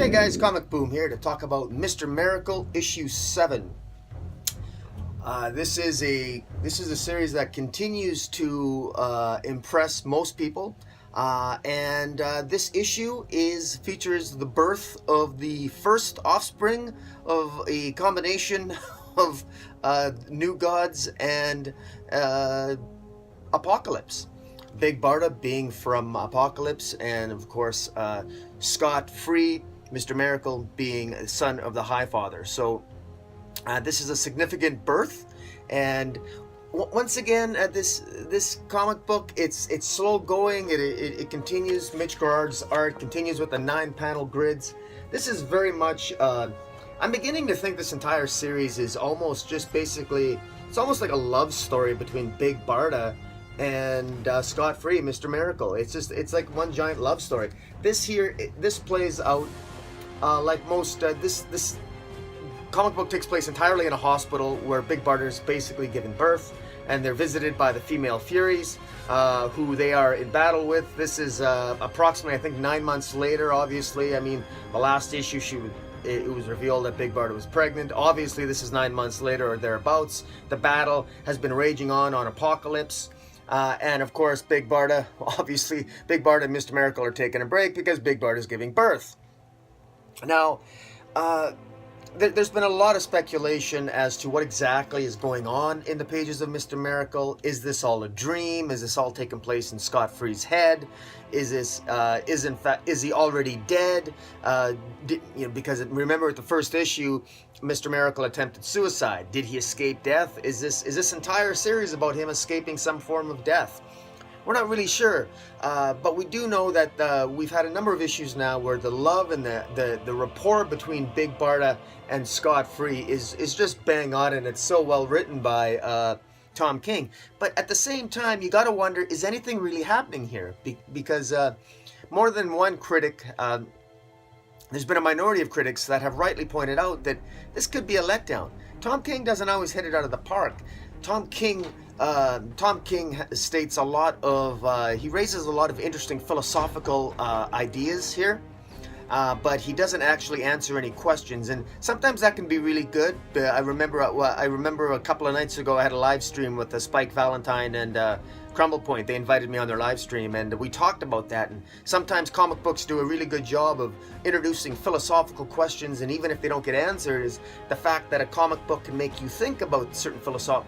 Hey guys, Comic Boom here to talk about Mr. Miracle issue 7. This is a series that continues to impress most people, and this issue features the birth of the first offspring of a combination of New Gods and Apocalypse. Big Barda being from Apocalypse, and of course Scott Free, Mr. Miracle, being son of the High Father. So this is a significant birth, and once again, this comic book, it's slow going. It continues. Mitch Gerads' art continues with the 9-panel grids. This is very much. I'm beginning to think this entire series is almost just basically. It's almost like a love story between Big Barda and Scott Free, Mr. Miracle. It's like one giant love story. This plays out like most. This comic book takes place entirely in a hospital where Big Barda is basically giving birth, and they're visited by the female Furies, who they are in battle with. This is approximately, I think, 9 months later. Obviously, I mean, the last issue it was revealed that Big Barda was pregnant. Obviously, this is 9 months later or thereabouts. The battle has been raging on Apocalypse. And of course, Big Barda and Mr. Miracle are taking a break because Big Barda is giving birth. Now, there's been a lot of speculation as to what exactly is going on in the pages of Mr. Miracle. Is this all a dream? Is this all taking place in Scott Free's head? Is he already dead? Because remember, at the first issue, Mr. Miracle attempted suicide. Did he escape death? Is this entire series about him escaping some form of death? We're not really sure, but we do know that we've had a number of issues now where the love and the rapport between Big Barda and Scott Free is just bang on, and it's so well written by Tom King. But at the same time, you got to wonder, is anything really happening here? Because more than one critic, there's been a minority of critics that have rightly pointed out that this could be a letdown. Tom King doesn't always hit it out of the park. Tom King states a lot of, he raises a lot of interesting philosophical ideas here, but he doesn't actually answer any questions, and sometimes that can be really good. I remember a couple of nights ago I had a live stream with Spike Valentine and Crumble Point. They invited me on their live stream, and we talked about that. And sometimes comic books do a really good job of introducing philosophical questions, and even if they don't get answers, the fact that a comic book can make you think about certain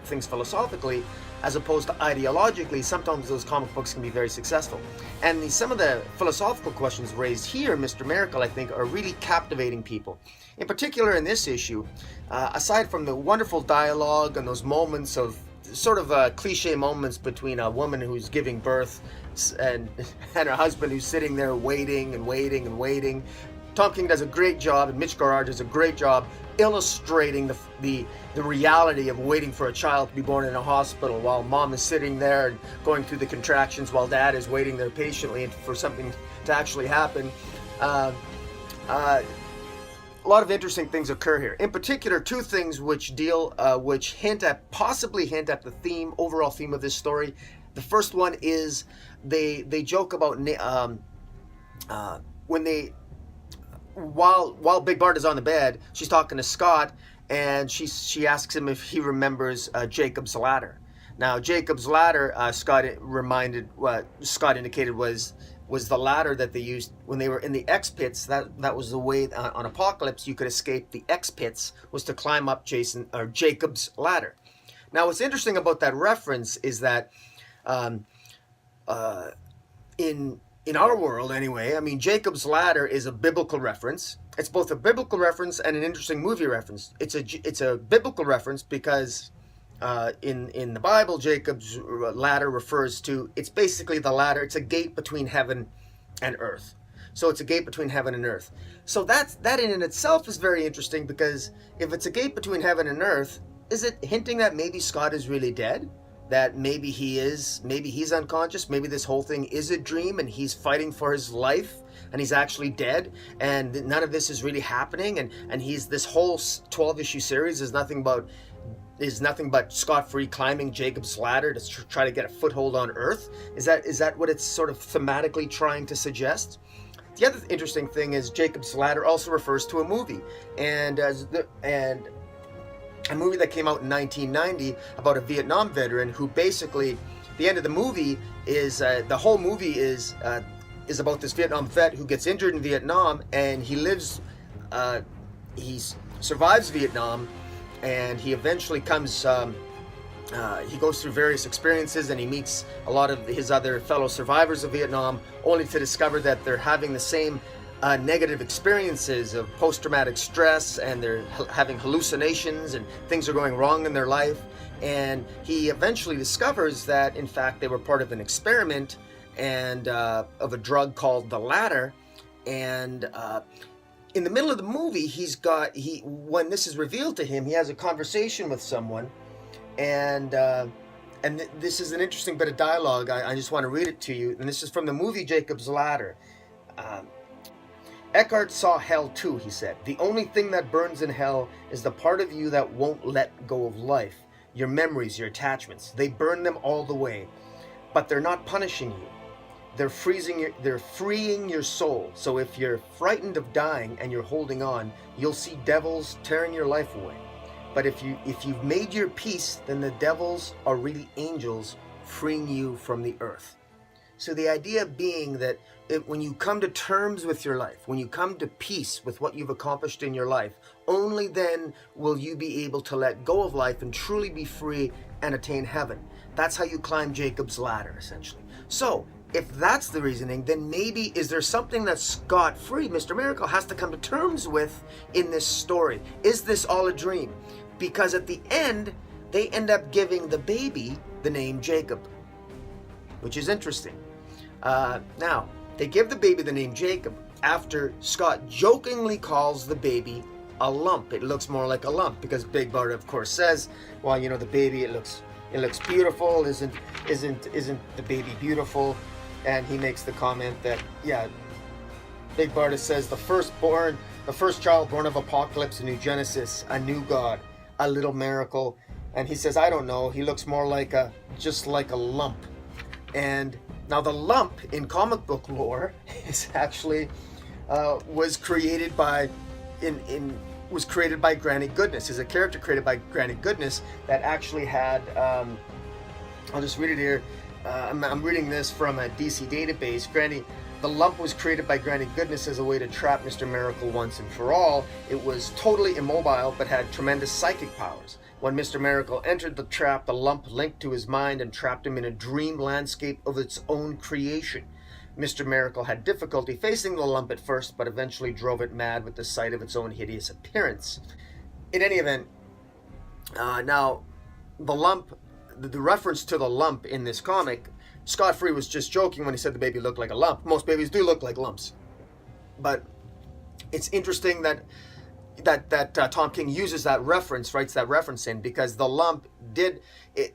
things philosophically as opposed to ideologically, sometimes those comic books can be very successful. And some of the philosophical questions raised here, Mr. Miracle, I think, are really captivating people. In particular, in this issue, aside from the wonderful dialogue and those moments of sort of cliche moments between a woman who's giving birth and her husband who's sitting there waiting and waiting and waiting, Tom King does a great job, and Mitch Gerads does a great job illustrating the reality of waiting for a child to be born in a hospital while mom is sitting there and going through the contractions while dad is waiting there patiently for something to actually happen. A lot of interesting things occur here. In particular, two things which possibly hint at the overall theme of this story. The first one is they joke about while Big Barda's on the bed, she's talking to Scott, and she asks him if he remembers Jacob's ladder. Now, Jacob's ladder, Scott indicated was the ladder that they used when they were in the X pits. That was the way on Apocalypse you could escape the X pits, was to climb up Jacob's ladder. Now, what's interesting about that reference is that in our world, anyway, I mean, Jacob's ladder is a biblical reference. It's both a biblical reference and an interesting movie reference. It's a biblical reference because in the Bible, Jacob's ladder refers to, it's basically the ladder. It's a gate between heaven and earth. So it's a gate between heaven and earth. So that in and itself is very interesting, because if it's a gate between heaven and earth, is it hinting that maybe Scott is really dead? That maybe he's unconscious, maybe this whole thing is a dream and he's fighting for his life and he's actually dead, and none of this is really happening, and this whole 12-issue series is nothing but Scott Free climbing Jacob's ladder to try to get a foothold on Earth? Is that what it's sort of thematically trying to suggest? The other interesting thing is Jacob's Ladder also refers to a movie, and a movie that came out in 1990 about a Vietnam veteran who basically, the end of the movie is the whole movie is about this Vietnam vet who gets injured in Vietnam, and he lives, he survives Vietnam, and he eventually comes. He goes through various experiences, and he meets a lot of his other fellow survivors of Vietnam, only to discover that they're having the same negative experiences of post-traumatic stress, and they're having hallucinations, and things are going wrong in their life. And he eventually discovers that, in fact, they were part of an experiment and of a drug called the ladder. And in the middle of the movie, when this is revealed to him, he has a conversation with someone, and this is an interesting bit of dialogue. I just want to read it to you, and this is from the movie Jacob's Ladder. Eckhart saw hell too, he said. The only thing that burns in hell is the part of you that won't let go of life. Your memories, your attachments. They burn them all the way. But they're not punishing you. They're freeing your soul. So if you're frightened of dying and you're holding on, you'll see devils tearing your life away. But if you've made your peace, then the devils are really angels freeing you from the earth. So the idea being that when you come to terms with your life, when you come to peace with what you've accomplished in your life, only then will you be able to let go of life and truly be free and attain heaven. That's how you climb Jacob's Ladder, essentially. So if that's the reasoning, then maybe is there something that scot-free Mr. Miracle has to come to terms with in this story? Is this all a dream? Because at the end, they end up giving the baby the name Jacob, which is interesting. Now, they give the baby the name Jacob after Scott jokingly calls the baby a lump. It looks more like a lump because Big Barda, of course, says, well, you know, the baby, it looks beautiful. Isn't the baby beautiful? And he makes the comment that, yeah, Big Barda says the first child born of Apocalypse, a new Genesis, a new God, a little miracle. And he says, I don't know, he looks more like just like a lump. And now the lump in comic book lore is actually was created by Granny Goodness. Is a character created by Granny Goodness that actually had I'll just read it here. I'm reading this from a DC database. The lump was created by Granny Goodness as a way to trap Mr. Miracle once and for all. It was totally immobile but had tremendous psychic powers. When Mr. Miracle entered the trap, the lump linked to his mind and trapped him in a dream landscape of its own creation. Mr. Miracle had difficulty facing the lump at first, but eventually drove it mad with the sight of its own hideous appearance. In any event, now the lump, the reference to the lump in this comic, Scott Free was just joking when he said the baby looked like a lump. Most babies do look like lumps. But it's interesting that Tom King uses that reference, writes that reference in, because the lump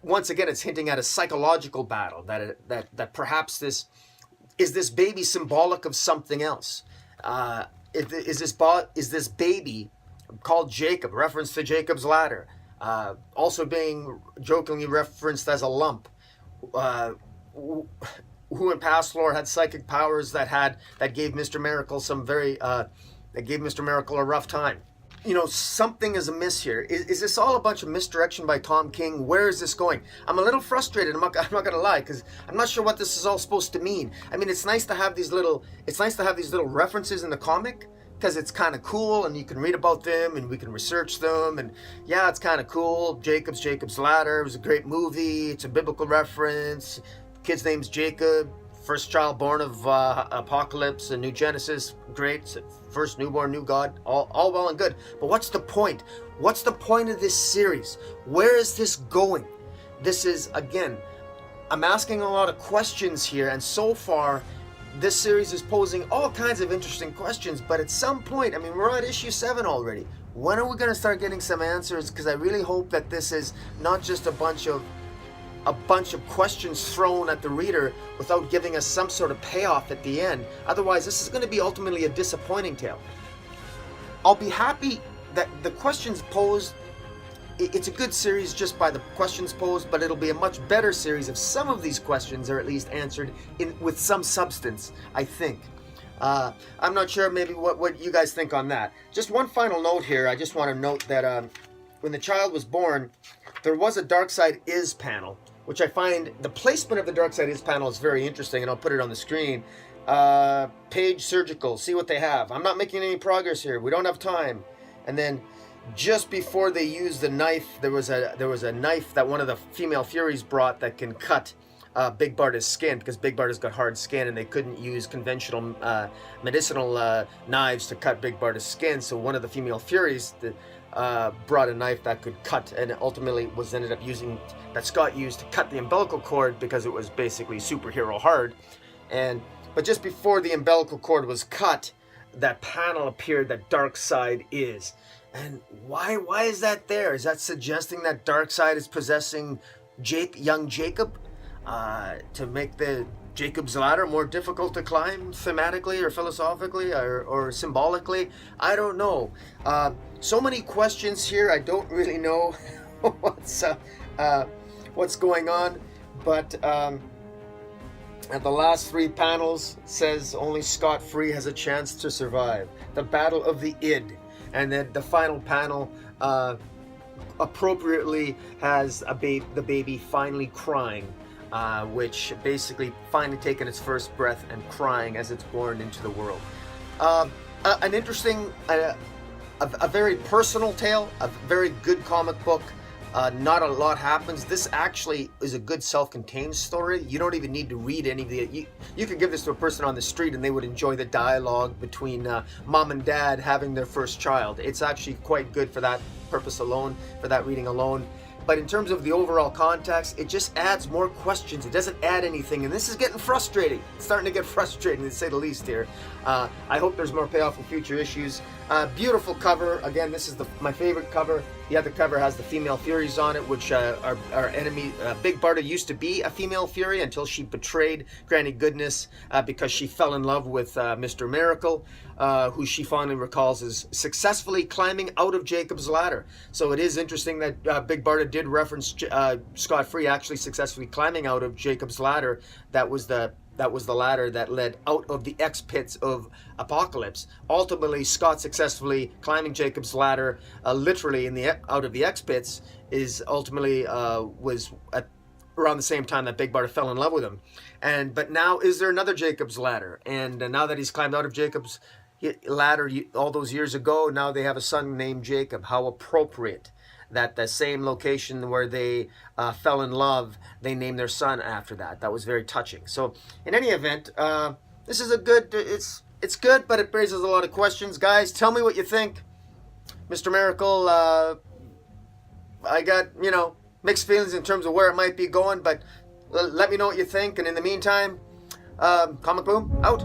once again, it's hinting at a psychological battle, that perhaps this baby symbolic of something else. Is this baby called Jacob, reference to Jacob's Ladder, also being jokingly referenced as a lump, who in past lore had psychic powers that gave Mr. Miracle that gave Mr. Miracle a rough time. You know, something is amiss here. Is this all a bunch of misdirection by Tom King? Where is this going? I'm a little frustrated. I'm not gonna lie, because I'm not sure what this is all supposed to mean. I mean, it's nice to have these little references in the comic, because it's kind of cool, and you can read about them, and we can research them, and yeah, it's kind of cool. Jacob's Ladder, it was a great movie. It's a biblical reference. Kid's name's Jacob. First child born of Apocalypse, a new Genesis, great. First newborn, new God, all well and good. But what's the point? What's the point of this series? Where is this going? This is, again, I'm asking a lot of questions here, and so far, this series is posing all kinds of interesting questions, but at some point, I mean, we're at issue 7 already. When are we going to start getting some answers? Because I really hope that this is not just a bunch of questions thrown at the reader without giving us some sort of payoff at the end. Otherwise, this is going to be ultimately a disappointing tale. I'll be happy that the questions posed, it's a good series just by the questions posed, but it'll be a much better series if some of these questions are at least answered with some substance, I think. I'm not sure maybe what you guys think on that. Just one final note here. I just want to note that when the child was born, there was a Dark Side Is panel, which I find the placement of the Dark Side Is panel is very interesting, and I'll put it on the screen. Page Surgical, see what they have. I'm not making any progress here. We don't have time. And then just before they use the knife, there was a knife that one of the female Furies brought that can cut Big Barda's skin, because Big Barda's got hard skin and they couldn't use conventional medicinal knives to cut Big Barda's skin. So one of the female Furies brought a knife that could cut, and ultimately was ended up using that Scott used to cut the umbilical cord, because it was basically superhero hard. But just before the umbilical cord was cut, that panel appeared that Dark Side Is. And why is that there? Is that suggesting that Dark Side is possessing young Jacob to make the Jacob's ladder more difficult to climb thematically or philosophically or symbolically? I don't know. So many questions here. I don't really know what's going on, but at the last three panels says only Scott Free has a chance to survive. The battle of the id. And then the final panel appropriately has the baby finally crying, which basically finally taking its first breath and crying as it's born into the world. An interesting, a very personal tale, a very good comic book. Not a lot happens. This actually is a good self-contained story. You don't even need to read any of the... You could give this to a person on the street and they would enjoy the dialogue between mom and dad having their first child. It's actually quite good for that purpose alone, for that reading alone. But in terms of the overall context, it just adds more questions. It doesn't add anything, and this is getting frustrating. It's starting to get frustrating, to say the least here. I hope there's more payoff in future issues. Beautiful cover. Again, this is my favorite cover. The other cover has the female Furies on it, which our enemy, Big Barda, used to be a female Fury until she betrayed Granny Goodness because she fell in love with Mr. Miracle, who she fondly recalls as successfully climbing out of Jacob's ladder. So it is interesting that Big Barda did reference Scott Free actually successfully climbing out of Jacob's ladder. That was the ladder that led out of the X pits of Apocalypse. Ultimately, Scott successfully climbing Jacob's ladder, literally out of the X pits, is ultimately was at around the same time that Big Barda fell in love with him. But now, is there another Jacob's ladder? And now that he's climbed out of Jacob's ladder all those years ago, now they have a son named Jacob. How appropriate that the same location where they fell in love, they named their son after that. That was very touching. So in any event, this is a good, it's good, but it raises a lot of questions. Guys, tell me what you think. Mr. Miracle, I got, mixed feelings in terms of where it might be going, but let me know what you think. And in the meantime, Comic Boom, out.